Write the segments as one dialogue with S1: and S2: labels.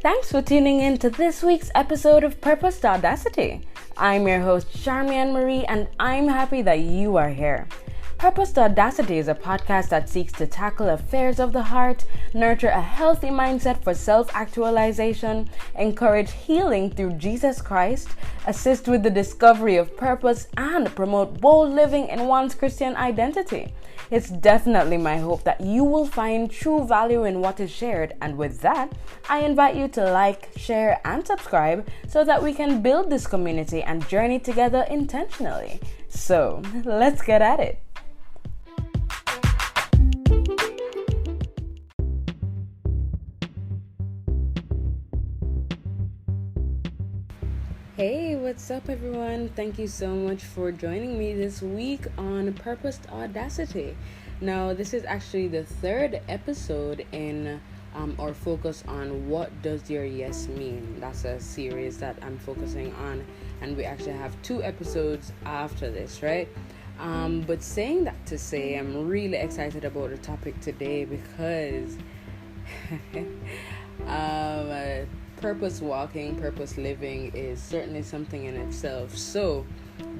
S1: Thanks for tuning in to this week's episode of Purpose to Audacity. I'm your host, Charmian Marie, and I'm happy that you are here. Purpose to Audacity is a podcast that seeks to tackle affairs of the heart, nurture a healthy mindset for self-actualization, encourage healing through Jesus Christ, assist with the discovery of purpose, and promote bold living in one's Christian identity. It's definitely my hope that you will find true value in what is shared, and with that, I invite you to like, share, and subscribe so that we can build this community and journey together intentionally. So, let's get at it. Hey, what's up everyone? Thank you so much for joining me this week on Purpose to Audacity. Now, this is actually the third episode in our focus on what does your yes mean. That's a series that I'm focusing on, and we actually have 2 episodes after this, right? But saying that to say, I'm really excited about the topic today because purpose walking, purpose living is certainly something in itself. So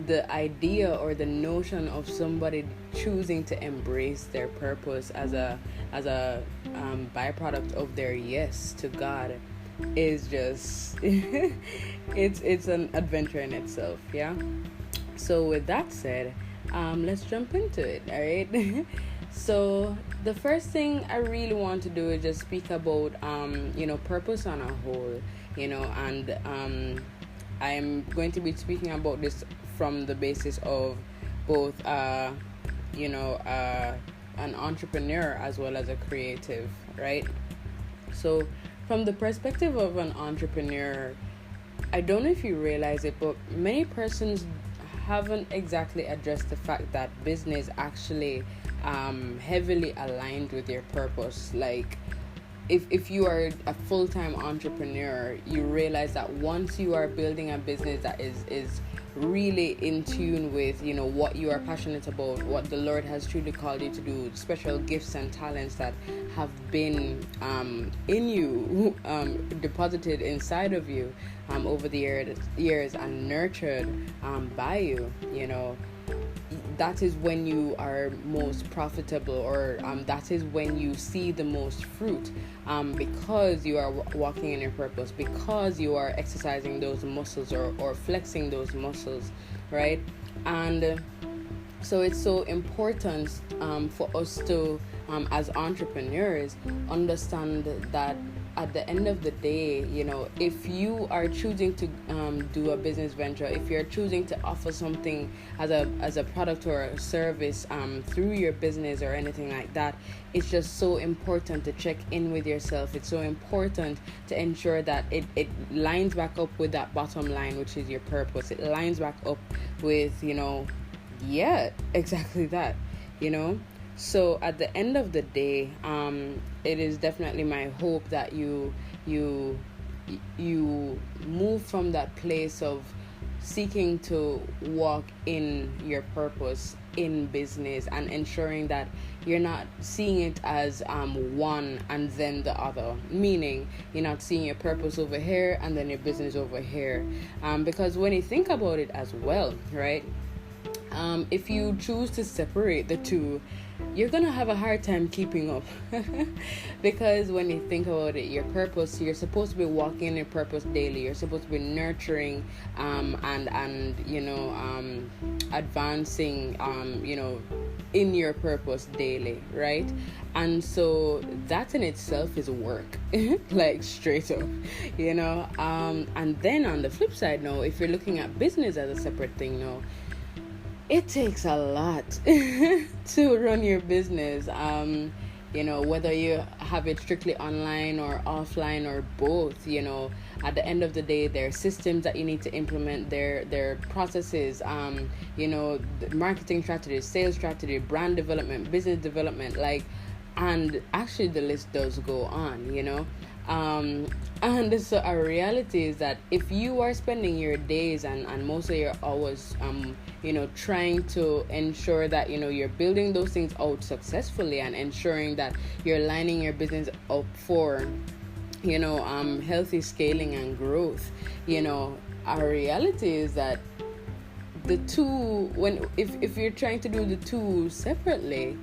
S1: the idea or the notion of somebody choosing to embrace their purpose as a byproduct of their yes to God is just it's an adventure in itself. Yeah. So with that said, let's jump into it. All right. So the first thing I really want to do is just speak about purpose on a whole, and I'm going to be speaking about this from the basis of both an entrepreneur as well as a creative, right? So from the perspective of an entrepreneur, I don't know if you realize it, but many persons haven't exactly addressed the fact that business actually heavily aligned with your purpose. Like if you are a full-time entrepreneur, you realize that once you are building a business that is really in tune with what you are passionate about, what the Lord has truly called you to do, special gifts and talents that have been in you, deposited inside of you over the years and nurtured by you, that is when you are most profitable, or that is when you see the most fruit, because you are walking in your purpose, because you are exercising those muscles or flexing those muscles, right? And so it's so important for us to, as entrepreneurs, understand that at the end of the day, if you are choosing to do a business venture, if you're choosing to offer something as a product or a service through your business or anything like that, it's just so important to check in with yourself. It's so important to ensure that it lines back up with that bottom line, which is your purpose. It lines back up with, exactly that, So at the end of the day, it is definitely my hope that you move from that place of seeking to walk in your purpose in business and ensuring that you're not seeing it as one and then the other, meaning you're not seeing your purpose over here and then your business over here, because when you think about it as well, right, if you choose to separate the two, you're gonna have a hard time keeping up because when you think about it, your purpose, you're supposed to be walking in your purpose daily. You're supposed to be nurturing and advancing in your purpose daily, right? And so that in itself is work, like straight up, and then on the flip side, now if you're looking at business as a separate thing, now it takes a lot to run your business, whether you have it strictly online or offline or both. At the end of the day, there are systems that you need to implement, their processes, the marketing strategy, sales strategy, brand development, business development, and actually the list does go on, and so our reality is that if you are spending your days and most of your hours trying to ensure that you're building those things out successfully and ensuring that you're lining your business up for healthy scaling and growth. Our reality is that the two, if you're trying to do the two separately,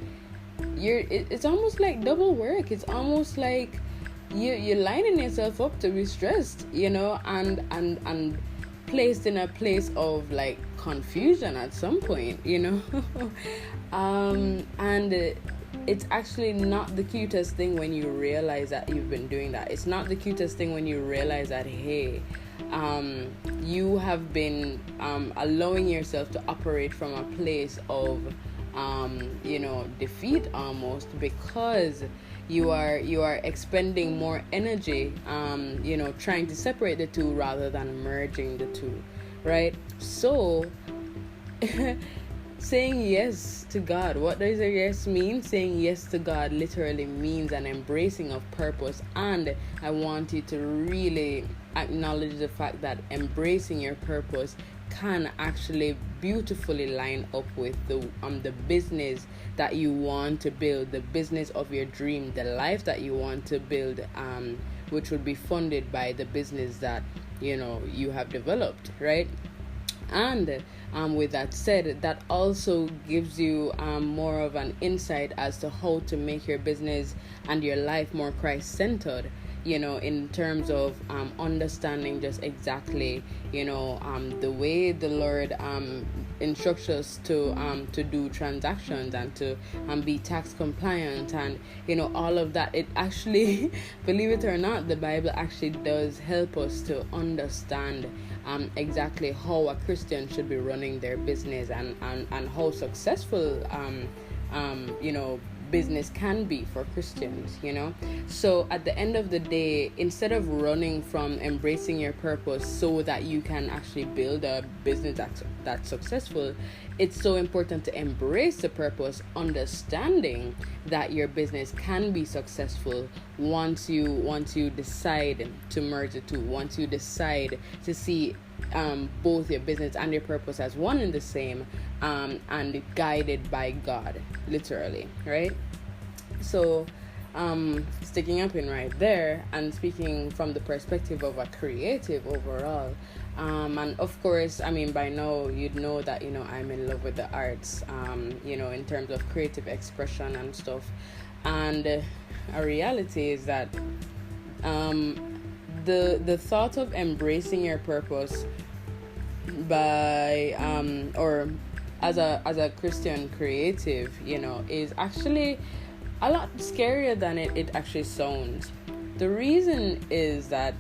S1: it's almost like double work. It's almost like you're lining yourself up to be stressed, and placed in a place of like confusion at some point, and it's actually not the cutest thing when you realize that you've been doing that. It's not the cutest thing when you realize that, hey, you have been allowing yourself to operate from a place of defeat almost, because you are expending more energy trying to separate the two rather than merging the two, right? So saying yes to God, what does a yes mean? Saying yes to God literally means an embracing of purpose, and I want you to really acknowledge the fact that embracing your purpose can actually beautifully line up with the business that you want to build, the business of your dream, the life that you want to build, which would be funded by the business that you have developed, right? And with that said, that also gives you more of an insight as to how to make your business and your life more Christ-centered, in terms of understanding just exactly, the way the Lord instructs us to do transactions and to be tax compliant, and all of that. It actually, believe it or not, the Bible actually does help us to understand exactly how a Christian should be running their business, and how successful business can be for Christians. So at the end of the day, instead of running from embracing your purpose so that you can actually build a business that's successful, it's so important to embrace the purpose, understanding that your business can be successful once you decide to merge the two, once you decide to see both your business and your purpose as one and the same, and guided by God, literally, right? So sticking up in right there and speaking from the perspective of a creative overall, and of course, I mean, by now you'd know that I'm in love with the arts, in terms of creative expression and stuff. And a reality is that the thought of embracing your purpose by or as a Christian creative, is actually a lot scarier than it actually sounds. The reason is that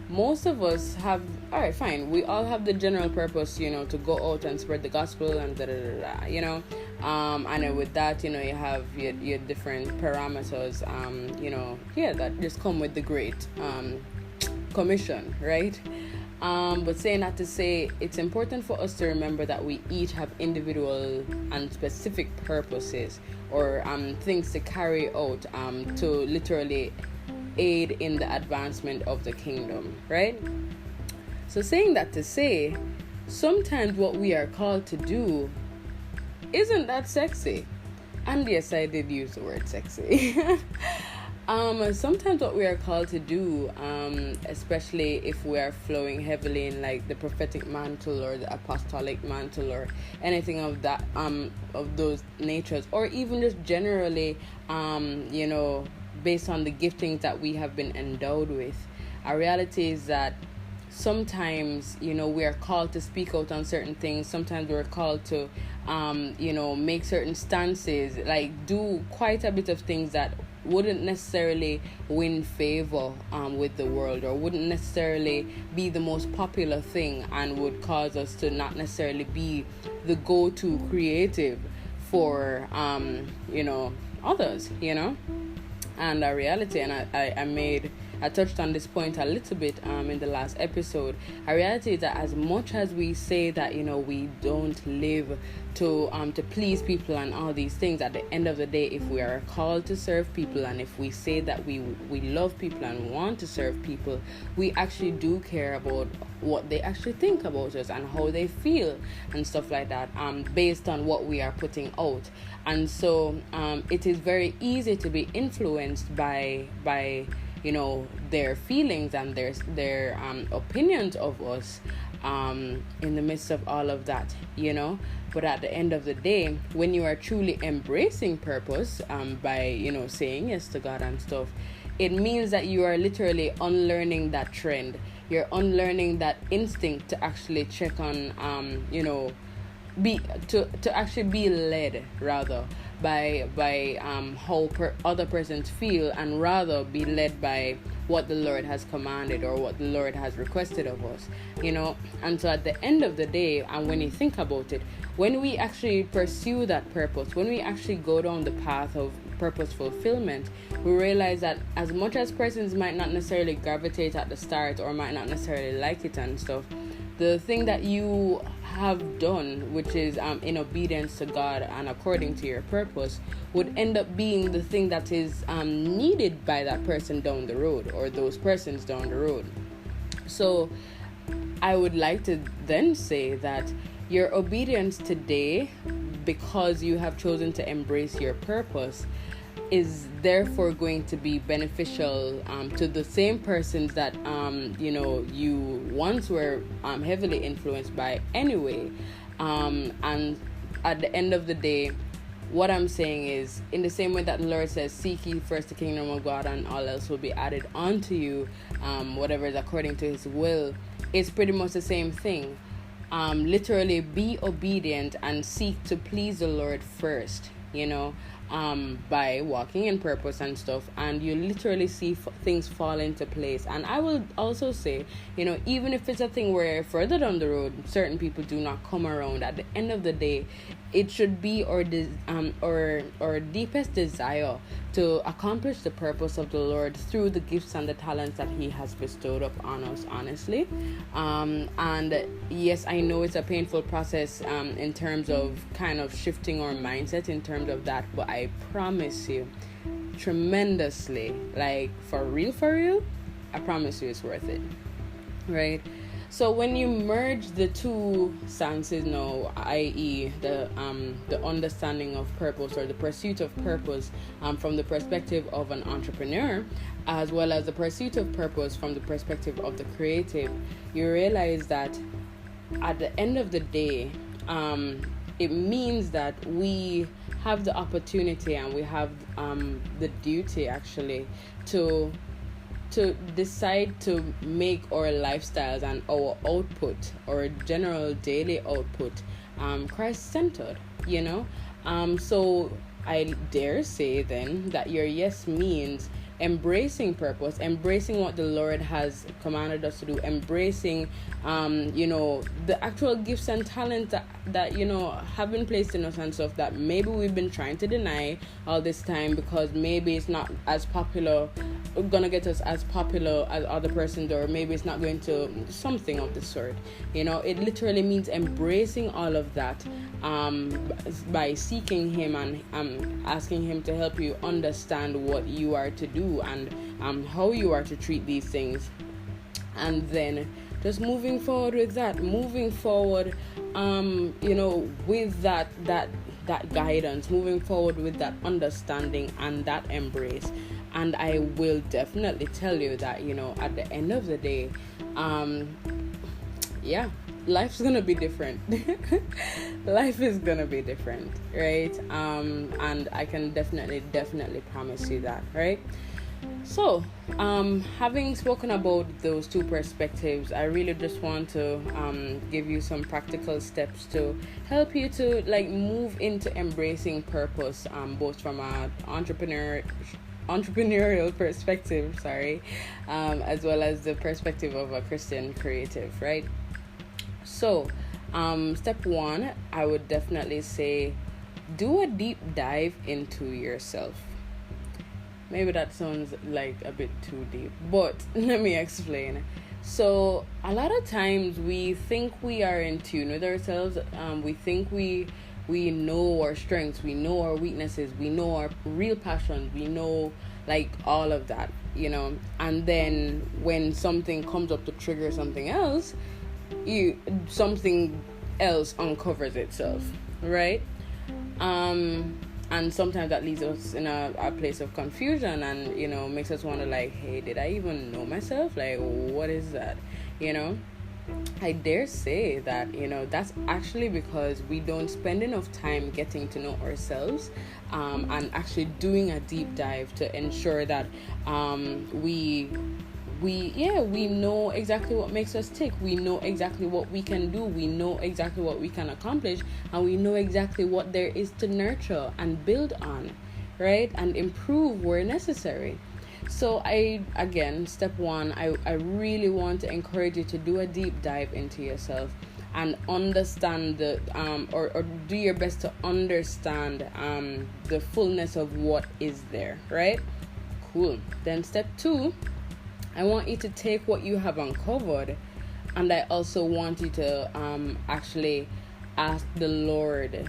S1: most of us have, all right, fine, we all have the general purpose, to go out and spread the gospel and and then with that, you have your different parameters, that just come with the great commission, right? But saying that to say, it's important for us to remember that we each have individual and specific purposes, or things to carry out, to literally aid in the advancement of the kingdom, right? So saying that to say, sometimes what we are called to do isn't that sexy. And yes, I did use the word sexy. Sometimes what we are called to do, especially if we are flowing heavily in like the prophetic mantle or the apostolic mantle or anything of that, of those natures, or even just generally, based on the giftings that we have been endowed with. Our reality is that sometimes, we are called to speak out on certain things. Sometimes we're called to, make certain stances, like do quite a bit of things that wouldn't necessarily win favor with the world, or wouldn't necessarily be the most popular thing, and would cause us to not necessarily be the go-to creative for others, and our reality. And I touched on this point a little bit in the last episode. Our reality is that as much as we say that we don't live to please people and all these things, at the end of the day, if we are called to serve people, and if we say that we love people and want to serve people, we actually do care about what they actually think about us and how they feel and stuff like that, based on what we are putting out. And so it is very easy to be influenced by their feelings and their opinions of us in the midst of all of that. But at the end of the day, when you are truly embracing purpose, by saying yes to God and stuff, it means that you are literally unlearning that trend. You're unlearning that instinct to actually check on be to actually be led rather by how other persons feel, and rather be led by what the Lord has commanded or what the Lord has requested of us. And so at the end of the day, and when you think about it, when we actually pursue that purpose, when we actually go down the path of purpose fulfillment, we realize that as much as persons might not necessarily gravitate at the start or might not necessarily like it and stuff, the thing that you have done, which is in obedience to God and according to your purpose, would end up being the thing that is needed by that person down the road, or those persons down the road. So I would like to then say that your obedience today, because you have chosen to embrace your purpose, is therefore going to be beneficial to the same persons that you once were heavily influenced by anyway. And at the end of the day, what I'm saying is, in the same way that the Lord says, seek ye first the kingdom of God and all else will be added unto you, whatever is according to his will, it's pretty much the same thing. Literally be obedient and seek to please the Lord first, by walking in purpose and stuff, and you literally see things fall into place. And I will also say, even if it's a thing where further down the road certain people do not come around, at the end of the day, it should be our deepest desire to accomplish the purpose of the Lord through the gifts and the talents that he has bestowed upon us, honestly. And yes, I know it's a painful process in terms of kind of shifting our mindset in terms of that, but I promise you, tremendously, like for real, I promise you it's worth it, right? So when you merge the two stances now, i.e. the understanding of purpose or the pursuit of purpose from the perspective of an entrepreneur, as well as the pursuit of purpose from the perspective of the creative, you realize that at the end of the day, it means that we have the opportunity and we have the duty actually to decide to make our lifestyles and our output, or general daily output, Christ-centered, so I dare say then that your yes means embracing purpose, embracing what the Lord has commanded us to do, embracing the actual gifts and talents that have been placed in us and stuff that maybe we've been trying to deny all this time because maybe it's not as popular, gonna get us as popular as other persons, or maybe it's not going to something of the sort. It literally means embracing all of that by seeking him and asking him to help you understand what you are to do and how you are to treat these things, and then just moving forward with that, with that guidance, moving forward with that understanding and that embrace. And I will definitely tell you that, at the end of the day, life's gonna be different. Life is gonna be different, right? And I can definitely promise you that, right? So, having spoken about those two perspectives, I really just want to give you some practical steps to help you to move into embracing purpose, both from an entrepreneurial perspective, as well as the perspective of a Christian creative, right? So, step one, I would definitely say, do a deep dive into yourself. Maybe that sounds like a bit too deep, but let me explain. So, a lot of times we think we are in tune with ourselves. We think we know our strengths, we know our weaknesses, we know our real passions, we know all of that, and then when something comes up to trigger something else, something else uncovers itself, right? And sometimes that leaves us in a place of confusion, and makes us wonder, like, hey, did I even know myself? Like, what is that? I dare say that that's actually because we don't spend enough time getting to know ourselves, and actually doing a deep dive to ensure that we know exactly what makes us tick. We know exactly what we can do. We know exactly what we can accomplish, and we know exactly what there is to nurture and build on, right? And improve where necessary. So step one, I really want to encourage you to do a deep dive into yourself and understand or do your best to understand the fullness of what is there, right? Cool. Then step two, I want you to take what you have uncovered, and I also want you to actually ask the Lord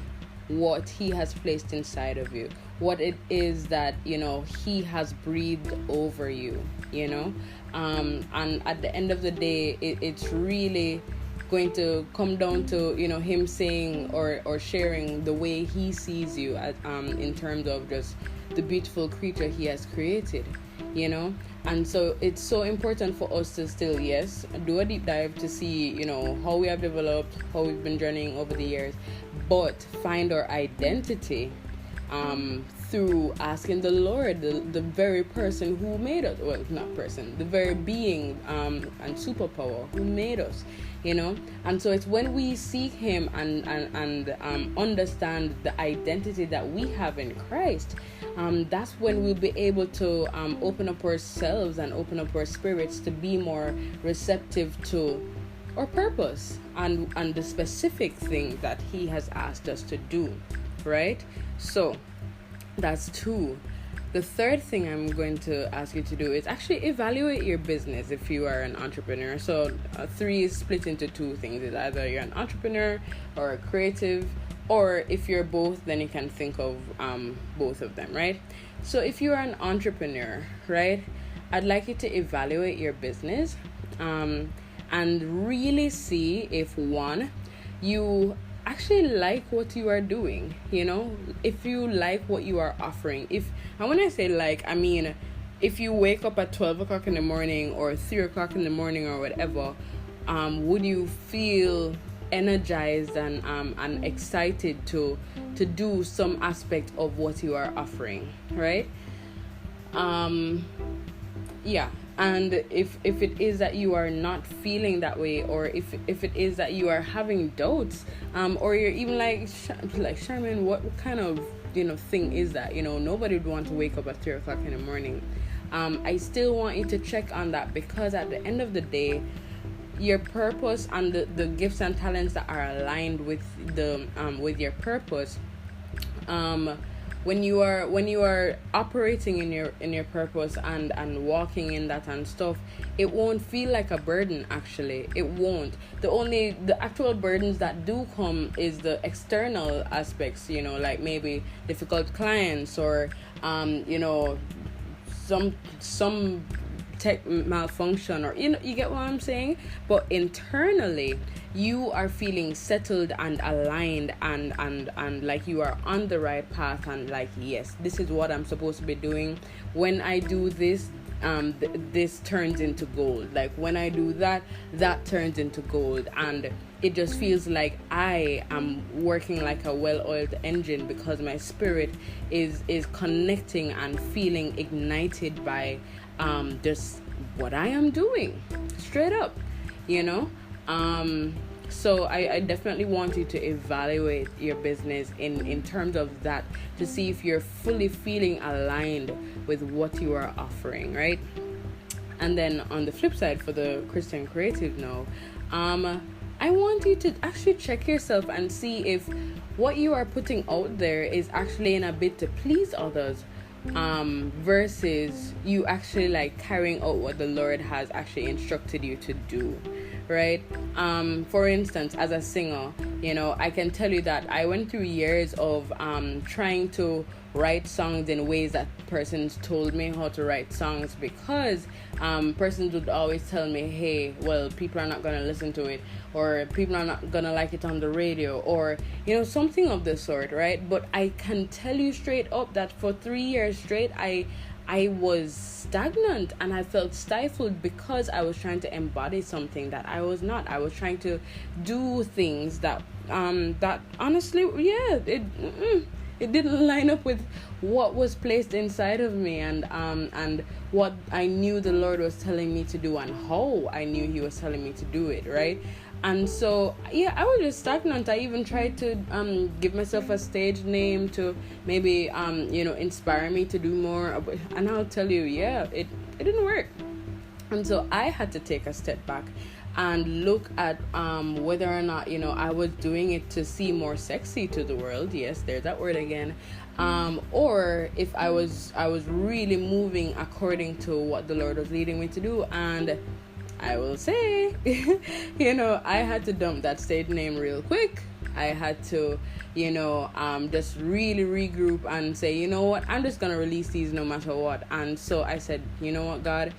S1: what He has placed inside of you, what it is that He has breathed over you, and at the end of the day, it's really going to come down to Him saying or sharing the way He sees you in terms of just the beautiful creature He has created, and so it's so important for us to still, yes, do a deep dive to see, how we have developed, how we've been journeying over the years, but find our identity through asking the Lord, the very person who made us, well, not person, the very being and superpower who made us, and so it's when we seek Him and understand the identity that we have in Christ, that's when we'll be able to open up ourselves and open up our spirits to be more receptive to our purpose and the specific thing that He has asked us to do, right? So that's two. The third thing I'm going to ask you to do is actually evaluate your business if you are an entrepreneur. So three is split into two things. It's either you're an entrepreneur or a creative, or if you're both, then you can think of both of them, right? So if you are an entrepreneur, right, I'd like you to evaluate your business and really see if, one, you actually like what you are doing, if you like what you are offering. And when I say like, I mean, if you wake up at 12 o'clock in the morning or 3 o'clock in the morning or whatever, would you feel energized and excited to do some aspect of what you are offering, right? And if it is that you are not feeling that way, or if it is that you are having doubts, or you're even like Charmaine, what kind of thing is that? Nobody would want to wake up at 3 o'clock in the morning. I still want you to check on that, because at the end of the day, your purpose and the gifts and talents that are aligned with your purpose, when you are operating in your purpose and walking in that and stuff, it won't feel like a burden. Actually, it won't. The actual burdens that do come is the external aspects, like maybe difficult clients, or some tech malfunction, or you get what I'm saying. But internally, you are feeling settled and aligned and like you are on the right path, and like, yes, this is what I'm supposed to be doing. When I do this, this turns into gold. Like when I do that turns into gold, and it just feels like I am working like a well-oiled engine, because my spirit is connecting and feeling ignited by just what I am doing, straight up, so I definitely want you to evaluate your business in terms of that, to see if you're fully feeling aligned with what you are offering, right? And then on the flip side, for the Christian creative now, I want you to actually check yourself and see if what you are putting out there is actually in a bid to please others, versus you actually like carrying out what the Lord has actually instructed you to do, right? For instance, as a singer, I can tell you that I went through years of trying to write songs in ways that persons told me how to write songs, because persons would always tell me, hey, well, people are not going to listen to it, or people are not going to like it on the radio, or, something of the sort, right? But I can tell you straight up that for 3 years straight, I was stagnant and I felt stifled because I was trying to embody something that I was not. I was trying to do things that honestly, it didn't line up with what was placed inside of me, and what I knew the Lord was telling me to do, and how I knew He was telling me to do it, right? And so, I was just stagnant. I even tried to give myself a stage name to maybe, inspire me to do more. And I'll tell you, it didn't work. And so I had to take a step back and look at whether or not, I was doing it to seem more sexy to the world. Yes, there's that word again. Or if I was really moving according to what the Lord was leading me to do. And I will say, I had to dump that stage name real quick. I had to, just really regroup and say, you know what, I'm just going to release these no matter what. And so I said, you know what, God,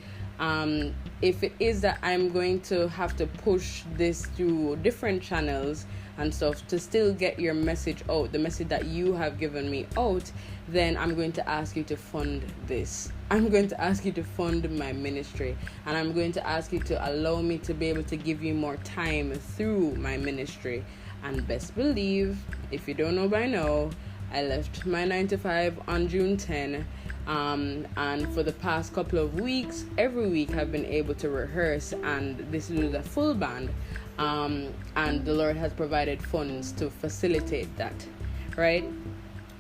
S1: if it is that I'm going to have to push this through different channels and stuff to still get your message out, the message that you have given me out, then I'm going to ask you to fund this. I'm going to ask you to fund my ministry, and I'm going to ask you to allow me to be able to give you more time through my ministry. And best believe, if you don't know by now, I left my 9-to-5 on June 10. And for the past couple of weeks, every week I've been able to rehearse, and this is with a full band. And the Lord has provided funds to facilitate that, right?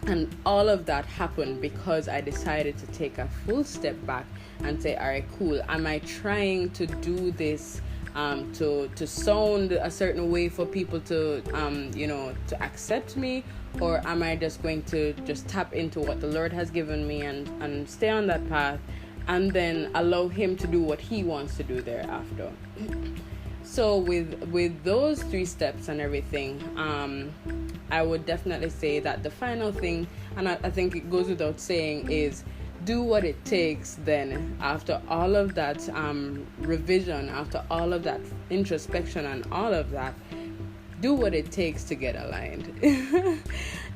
S1: And all of that happened because I decided to take a full step back and say, all right, cool. Am I trying to do this to sound a certain way for people to, to accept me? Or am I just going to just tap into what the Lord has given me and stay on that path and then allow Him to do what He wants to do thereafter? So with those 3 steps and everything, I would definitely say that the final thing, and I think it goes without saying, is do what it takes then, after all of that revision, after all of that introspection and all of that, do what it takes to get aligned.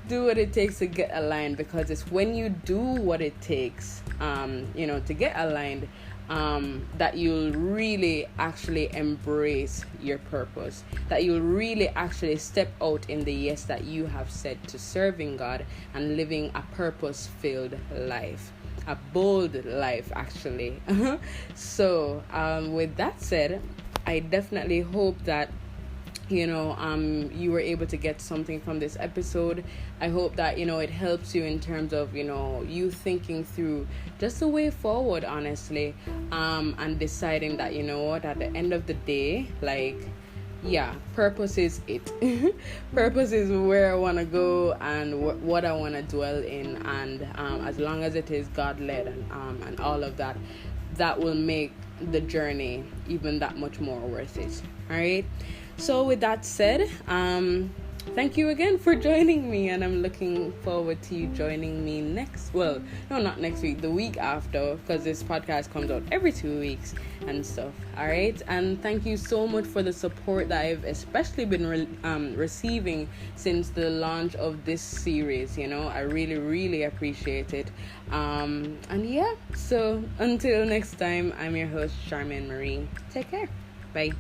S1: Do what it takes to get aligned, because it's when you do what it takes, to get aligned, that you'll really actually embrace your purpose, that you'll really actually step out in the yes that you have said to serving God and living a purpose-filled life, a bold life, actually. So, with that said, I definitely hope that you were able to get something from this episode. I hope that, it helps you in terms of, you thinking through just the way forward, honestly, and deciding that, at the end of the day, purpose is it. Purpose is where I want to go and what I want to dwell in. And as long as it is God-led and all of that, that will make the journey even that much more worth it. All right. So with that said, thank you again for joining me, and I'm looking forward to you joining me not next week, the week after, because this podcast comes out every 2 weeks and stuff. All right, and thank you so much for the support that I've especially been receiving since the launch of this series. I really, really appreciate it. So until next time, I'm your host, Charmaine Marie. Take care. Bye.